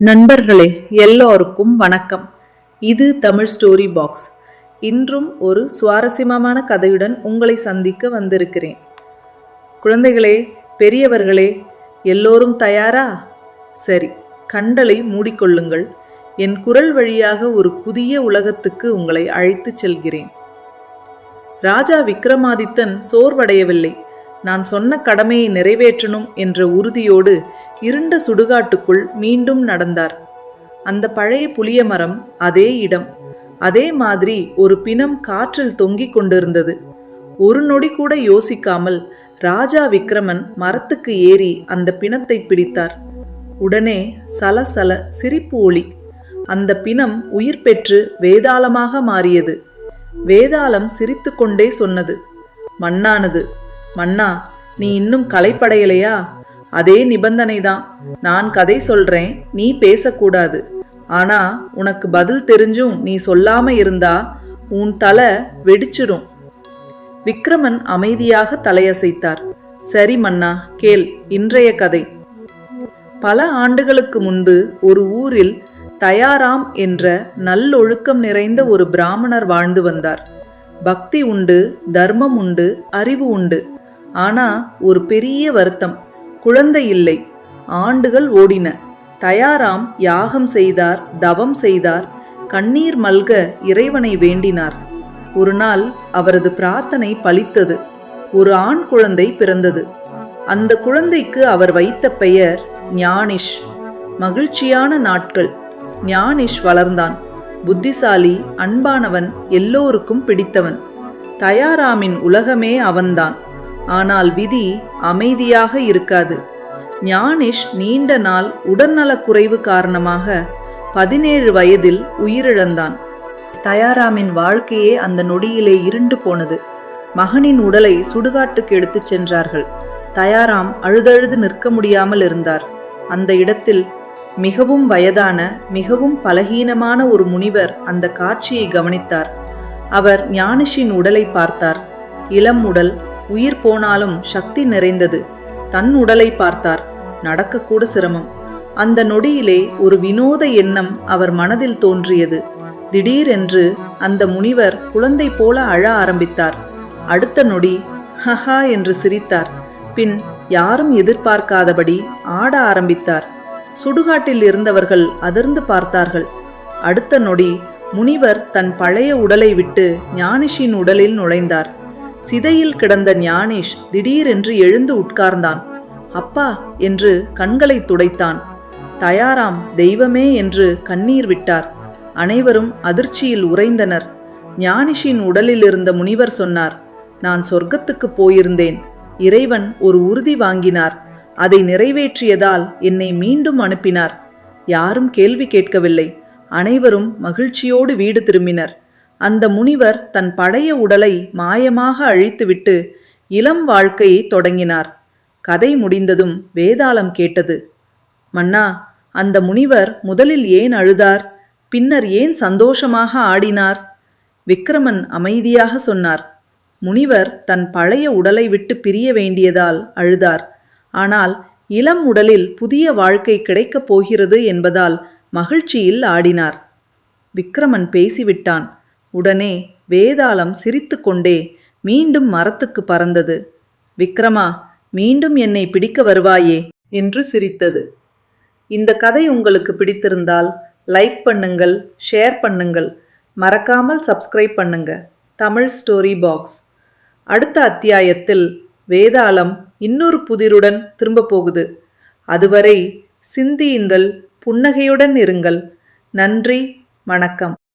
நண்பர்களே எல்லோருக்கும் வணக்கம். இது தமிழ் ஸ்டோரி பாக்ஸ். இன்றும் ஒரு சுவாரஸ்யமான கதையுடன் உங்களை சந்திக்க வந்திருக்கிறேன். குழந்தைகளே, பெரியவர்களே, எல்லோரும் தயாரா? சரி, கண்களை மூடிக்கொள்ளுங்கள். என் குரல் வழியாக ஒரு புதிய உலகத்துக்கு உங்களை அழைத்துச் செல்கிறேன். ராஜா விக்ரமாதித்தன் சோர்வடையவில்லை. நான் சொன்ன கடமையை நிறைவேற்றணும் என்ற உறுதியோடு இருண்ட சுடுகாட்டுக்குள் மீண்டும் நடந்தார். அந்த பழைய புளிய மரம், அதே இடம், அதே மாதிரி ஒரு பிணம் காற்றில் தொங்கிக் கொண்டிருந்தது. ஒரு நொடி கூட யோசிக்காமல் ராஜா விக்ரமன் மரத்துக்கு ஏறி அந்த பிணத்தை பிடித்தார். உடனே சலசல சிரிப்பு ஒளி. அந்த பிணம் உயிர் பெற்று வேதாளமாக மாறியது. வேதாளம் சிரித்து கொண்டே சொன்னது, மண்ணானது, மன்னா, நீ இன்னும் களைப்படையலையா? அதே நிபந்தனைதான். நான் கதை சொல்றேன், நீ பேசக்கூடாது. ஆனா உனக்கு பதில் தெரிஞ்சும் நீ சொல்லாம இருந்தா உன் தலை வெடிச்சிடும். விக்ரமன் அமைதியாக தலையசைத்தார். சரி மன்னா, கேள் இன்றைய கதை. பல ஆண்டுகளுக்கு முன்பு ஒரு ஊரில் தயாராம் என்ற நல்லொழுக்கம் நிறைந்த ஒரு பிராமணர் வாழ்ந்து வந்தார். பக்தி உண்டு, தர்மம் உண்டு, அறிவு உண்டு. ஆனா ஒரு பெரிய வருத்தம், குழந்தை இல்லை. ஆண்டுகள் ஓடின. தயாராம் யாகம் செய்தார், தவம் செய்தார், கண்ணீர் மல்க இறைவனை வேண்டினார். ஒரு நாள் அவரது பிரார்த்தனை பலித்தது. ஒரு ஆண் குழந்தை பிறந்தது. அந்த குழந்தைக்கு அவர் வைத்த பெயர் ஞானிஷ். மகிழ்ச்சியான நாட்கள். ஞானிஷ் வளர்ந்தான். புத்திசாலி, அன்பானவன், எல்லோருக்கும் பிடித்தவன். தயாராமின் உலகமே அவன்தான். ஆனால் விதி அமைதியாக இருக்காது. ஞானிஷ் நீண்ட நாள் உடல்நலக் குறைவு காரணமாக 17 வயதில் உயிரிழந்தான். தயாராமின் வாழ்க்கையே அந்த நொடியிலே இருண்டு போனது. மகனின் உடலை சுடுகாட்டுக்கு எடுத்துச் சென்றார்கள். தயாராம் அழுதழுது நிற்க முடியாமல் இருந்தார். அந்த இடத்தில் மிகவும் வயதான, மிகவும் பலகீனமான ஒரு முனிவர் அந்த காட்சியை கவனித்தார். அவர் ஞானிஷின் உடலை பார்த்தார். இளம் உடல், உயிர் போனாலும் சக்தி நிறைந்தது. தன் உடலை பார்த்தார். நடக்கக்கூட சிரமம். அந்த நொடியிலே ஒரு வினோத எண்ணம் அவர் மனதில் தோன்றியது. திடீரென்று அந்த முனிவர் குழந்தை போல அழ ஆரம்பித்தார். அடுத்த நொடி ஹஹா என்று சிரித்தார். பின் யாரும் எதிர்பார்க்காதபடி ஆட ஆரம்பித்தார். சுடுகாட்டில் இருந்தவர்கள் அதிர்ந்து பார்த்தார்கள். அடுத்த நொடி முனிவர் தன் பழைய உடலை விட்டு ஞானிஷின் உடலில் நுழைந்தார். சிதையில் கிடந்த ஞானிஷ் திடீரென்று எழுந்து உட்கார்ந்தான். அப்பா என்று கண்களை துடைத்தான். தயாராம் தெய்வமே என்று கண்ணீர் விட்டார். அனைவரும் அதிர்ச்சியில் உறைந்தனர். ஞானிஷின் உடலில் இருந்த முனிவர் சொன்னார், நான் சொர்க்கத்துக்கு போயிருந்தேன். இறைவன் ஒரு உறுதி வாங்கினார். அதை நிறைவேற்றியதால் என்னை மீண்டும் அனுப்பினார். யாரும் கேள்வி கேட்கவில்லை. அனைவரும் மகிழ்ச்சியோடு வீடு திரும்பினர். அந்த முனிவர் தன் பழைய உடலை மாயமாக அழித்துவிட்டு இளம் வாழ்க்கையை தொடங்கினார். கதை முடிந்ததும் வேதாளம் கேட்டது, மன்னா, அந்த முனிவர் முதலில் ஏன் அழுதார்? பின்னர் ஏன் சந்தோஷமாக ஆடினார்? விக்ரமன் அமைதியாக சொன்னார், முனிவர் தன் பழைய உடலை விட்டு பிரிய வேண்டியதால் அழுதார். ஆனால் இளம் உடலில் புதிய வாழ்க்கை கிடைக்கப் போகிறது என்பதால் மகிழ்ச்சியில் ஆடினார். விக்ரமன் பேசிவிட்டான். உடனே வேதாளம் சிரித்து கொண்டே மீண்டும் மரத்துக்கு பறந்தது. விக்ரமா, மீண்டும் என்னை பிடிக்க வருவாயே என்று சிரித்தது. இந்த கதை உங்களுக்கு பிடித்திருந்தால் லைக் பண்ணுங்கள், ஷேர் பண்ணுங்கள், மறக்காமல் சப்ஸ்கிரைப் பண்ணுங்க. Tamil story box. அடுத்த அத்தியாயத்தில் வேதாளம் இன்னொரு புதிருடன் திரும்ப போகுது. அதுவரை சிந்தியுங்கள், புன்னகையுடன் இருங்கள். நன்றி, வணக்கம்.